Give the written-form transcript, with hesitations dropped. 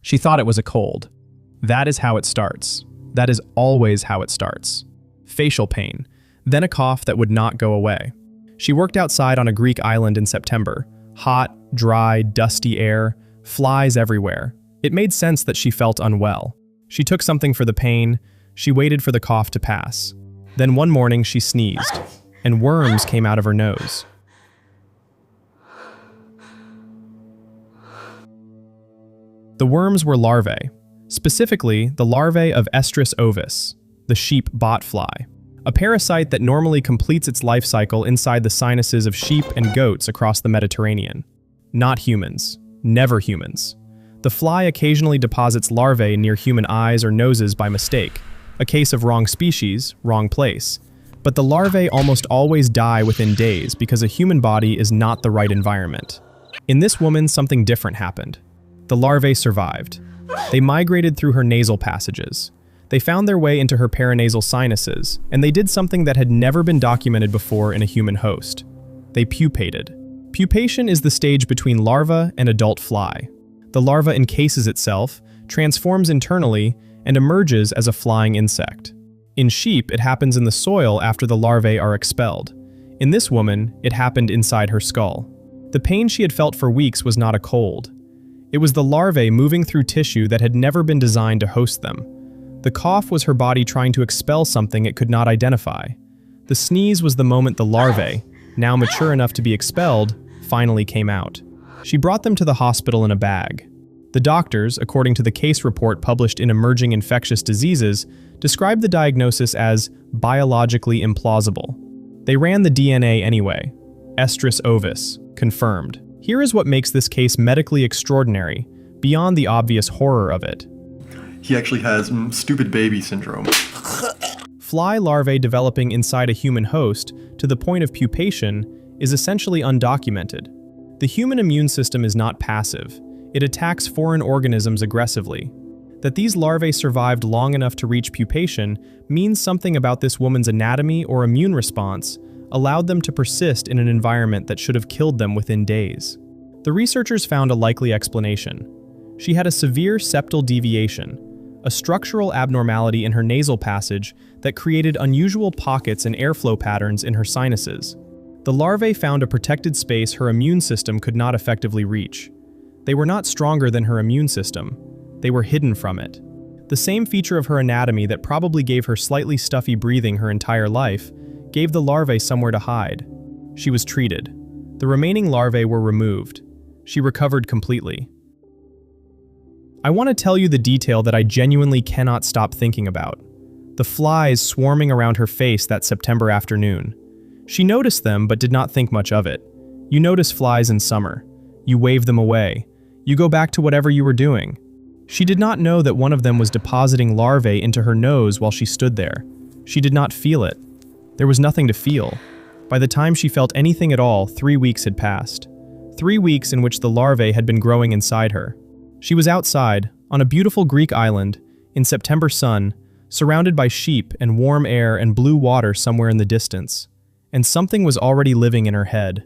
She thought it was a cold. That is how it starts. That is always how it starts. Facial pain, then a cough that would not go away. She worked outside on a Greek island in September. Hot, dry, dusty air, flies everywhere. It made sense that she felt unwell. She took something for the pain. She waited for the cough to pass. Then one morning she sneezed, and worms came out of her nose. The worms were larvae, specifically the larvae of Oestrus ovis, the sheep botfly, a parasite that normally completes its life cycle inside the sinuses of sheep and goats across the Mediterranean. Not humans. Never humans. The fly occasionally deposits larvae near human eyes or noses by mistake, a case of wrong species, wrong place. But the larvae almost always die within days because a human body is not the right environment. In this woman, something different happened. The larvae survived. They migrated through her nasal passages. They found their way into her paranasal sinuses, and they did something that had never been documented before in a human host. They pupated. Pupation is the stage between larva and adult fly. The larva encases itself, transforms internally, and emerges as a flying insect. In sheep, it happens in the soil after the larvae are expelled. In this woman, it happened inside her skull. The pain she had felt for weeks was not a cold. It was the larvae moving through tissue that had never been designed to host them. The cough was her body trying to expel something it could not identify. The sneeze was the moment the larvae, now mature enough to be expelled, finally came out. She brought them to the hospital in a bag. The doctors, according to the case report published in Emerging Infectious Diseases, described the diagnosis as biologically implausible. They ran the DNA anyway. Oestrus ovis, confirmed. Here is what makes this case medically extraordinary, beyond the obvious horror of it. He actually has stupid baby syndrome. Fly larvae developing inside a human host to the point of pupation is essentially undocumented. The human immune system is not passive. It attacks foreign organisms aggressively. That these larvae survived long enough to reach pupation means something about this woman's anatomy or immune response allowed them to persist in an environment that should have killed them within days. The researchers found a likely explanation. She had a severe septal deviation, a structural abnormality in her nasal passage that created unusual pockets and airflow patterns in her sinuses. The larvae found a protected space her immune system could not effectively reach. They were not stronger than her immune system. They were hidden from it. The same feature of her anatomy that probably gave her slightly stuffy breathing her entire life gave the larvae somewhere to hide. She was treated. The remaining larvae were removed. She recovered completely. I want to tell you the detail that I genuinely cannot stop thinking about. The flies swarming around her face that September afternoon. She noticed them but did not think much of it. You notice flies in summer. You wave them away. You go back to whatever you were doing. She did not know that one of them was depositing larvae into her nose while she stood there. She did not feel it. There was nothing to feel. By the time she felt anything at all, 3 weeks had passed. 3 weeks in which the larvae had been growing inside her. She was outside, on a beautiful Greek island, in September sun, surrounded by sheep and warm air and blue water somewhere in the distance. And something was already living in her head.